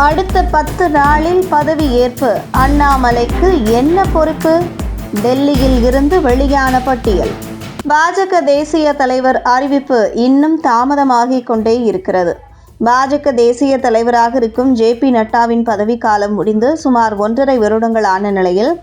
அடுத்த 10 நாளில் பதவி ஏற்பு. அண்ணாமலைக்கு என்ன பொறுப்பு? டெல்லியில் இருந்து வெளியான பட்டியல். பாஜக தேசிய தலைவர் அறிவிப்பு இன்னும் தாமதமாகிக் கொண்டே இருக்கிறது. பாஜக தேசிய தலைவராக இருக்கும் ஜே.பி. நட்டாவின் பதவிக்காலம் முடிந்து சுமார் 1.5 வருடங்கள் ஆன நிலையில்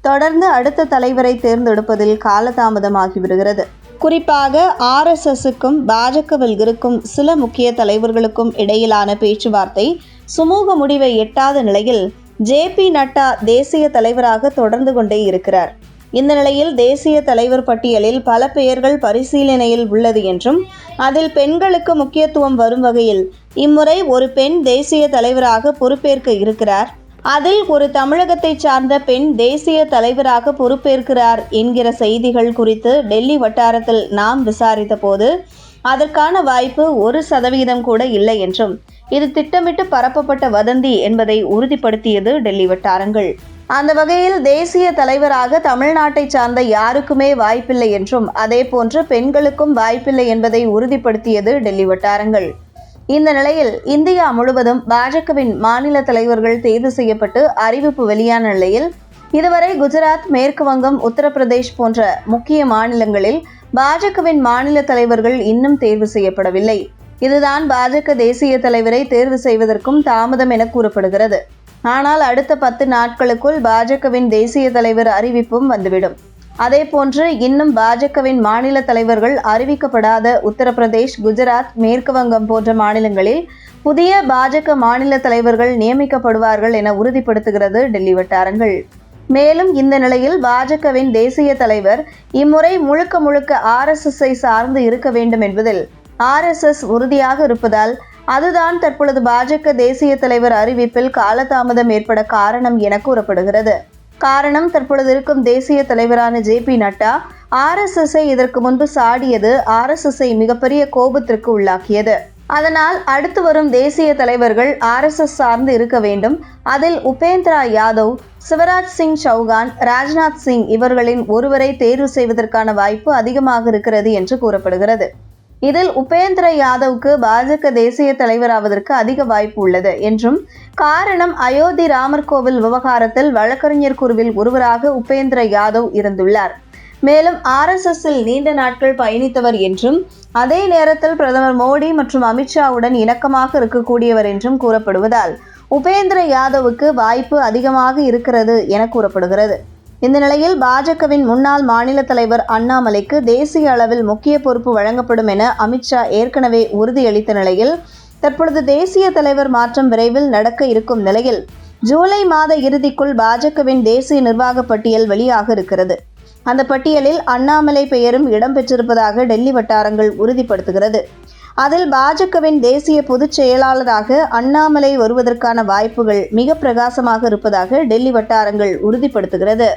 தொடர்ந்து அடுத்த தலைவரை தேர்ந்தெடுப்பதில் காலதாமதமாகி வருகிறது. குறிப்பாக RSSக்கும் பாஜகவில் இருக்கும் சில முக்கிய தலைவர்களுக்கும் இடையிலான பேச்சுவார்த்தை சுமூக முடிவை எட்டாத நிலையில் ஜே.பி. நட்டா தேசிய தலைவராக தொடர்ந்து கொண்டே இருக்கிறார். இந்த நிலையில் தேசிய தலைவர் பட்டியலில் பல பெயர்கள் பரிசீலனையில் உள்ளது என்றும் அதில் பெண்களுக்கு முக்கியத்துவம் வரும் வகையில் இம்முறை ஒரு பெண் தேசிய தலைவராக பொறுப்பேற்க இருக்கிறார். அதில் ஒரு தமிழகத்தை சார்ந்த பெண் தேசிய தலைவராக பொறுப்பேற்கிறார் என்கிற செய்திகள் குறித்து டெல்லி வட்டாரத்தில் நாம் விசாரித்த போது அதற்கான வாய்ப்பு 1% கூட இல்லை என்றும் இது திட்டமிட்டு பரப்பப்பட்ட வதந்தி என்பதை உறுதிப்படுத்தியது டெல்லி வட்டாரங்கள். அந்த வகையில் தேசிய தலைவராக தமிழ்நாட்டை சார்ந்த யாருக்குமே வாய்ப்பில்லை என்றும் அதேபோன்று பெண்களுக்கும் வாய்ப்பில்லை என்பதை உறுதிப்படுத்தியது டெல்லி வட்டாரங்கள். இந்த நிலையில் இந்தியா முழுவதும் பாஜகவின் மாநில தலைவர்கள் தேர்வு செய்யப்பட்டு அறிவிப்பு வெளியான நிலையில் இதுவரை குஜராத், மேற்கு வங்கம், உத்தரப்பிரதேஷ் போன்ற முக்கிய மாநிலங்களில் பாஜகவின் மாநில தலைவர்கள் இன்னும் தேர்வு செய்யப்படவில்லை. இதுதான் பாஜக தேசிய தலைவரை தேர்வு செய்வதற்கும் தாமதம் என கூறப்படுகிறது. ஆனால் அடுத்த 10 நாட்களுக்குள் பாஜகவின் தேசிய தலைவர் அறிவிப்பும் வந்துவிடும். அதேபோன்று இன்னும் பாஜகவின் மாநில தலைவர்கள் அறிவிக்கப்படாத உத்தரப்பிரதேஷ், குஜராத், மேற்கு வங்கம் போன்ற மாநிலங்களில் புதிய பாஜக மாநில தலைவர்கள் நியமிக்கப்படுவார்கள் என உறுதிப்படுத்துகிறது டெல்லி வட்டாரங்கள். மேலும் இந்த நிலையில் பாஜகவின் தேசிய தலைவர் இம்முறை முழுக்க RSSஐ சார்ந்து இருக்க வேண்டும் என்பதில் RSS உறுதியாக இருப்பதால் அதுதான் தற்பொழுது பாஜக தேசிய தலைவர் அறிவிப்பில் காலதாமதம் ஏற்பட காரணம் என கூறப்படுகிறது. காரணம், தற்பொழுது இருக்கும் தேசிய தலைவரான ஜே.பி. நட்டா RSSஐ இதற்கு முன்பு சாடியது RSSஐ மிகப்பெரிய கோபத்திற்கு உள்ளாக்கியது. அதனால் அடுத்து வரும் தேசிய தலைவர்கள் RSS சார்ந்து இருக்க வேண்டும். அதில் உபேந்திரா யாதவ், சிவராஜ் சிங் சௌகான், ராஜ்நாத் சிங் இவர்களின் ஒருவரை தேர்வு செய்வதற்கான வாய்ப்பு அதிகமாக இருக்கிறது என்று கூறப்படுகிறது. இதில் உபேந்திர யாதவுக்கு பாஜக தேசிய தலைவராவதற்கு அதிக வாய்ப்பு உள்ளது என்றும் காரணம், அயோத்தி ராமர் கோவில் விவகாரத்தில் வழக்கறிஞர் குழுவில் ஒருவராக உபேந்திர யாதவ் இருந்துள்ளார். மேலும் RSSல் நீண்ட நாட்கள் பயணித்தவர் என்றும் அதே நேரத்தில் பிரதமர் மோடி மற்றும் அமித்ஷாவுடன் இணக்கமாக இருக்கக்கூடியவர் என்றும் கூறப்படுவதால் உபேந்திர யாதவுக்கு வாய்ப்பு அதிகமாக இருக்கிறது என கூறப்படுகிறது. இந்த நிலையில் பாஜகவின் முன்னாள் மாநில தலைவர் அண்ணாமலைக்கு தேசிய அளவில் முக்கிய பொறுப்பு வழங்கப்படும் என அமித்ஷா ஏற்கனவே உறுதியளித்த நிலையில் தற்பொழுது தேசிய தலைவர் மாற்றம் விரைவில் நடக்க இருக்கும் நிலையில் ஜூலை மாத இறுதிக்குள் பாஜகவின் தேசிய நிர்வாக பட்டியல் வெளியாக இருக்கிறது. அந்த பட்டியலில் அண்ணாமலை பெயரும் இடம்பெற்றிருப்பதாக டெல்லி வட்டாரங்கள் உறுதிப்படுத்துகிறது. அதில் பாஜகவின் தேசிய பொதுச் செயலாளராக அண்ணாமலை வருவதற்கான வாய்ப்புகள் மிக பிரகாசமாக இருப்பதாக டெல்லி வட்டாரங்கள் உறுதிப்படுத்துகிறது.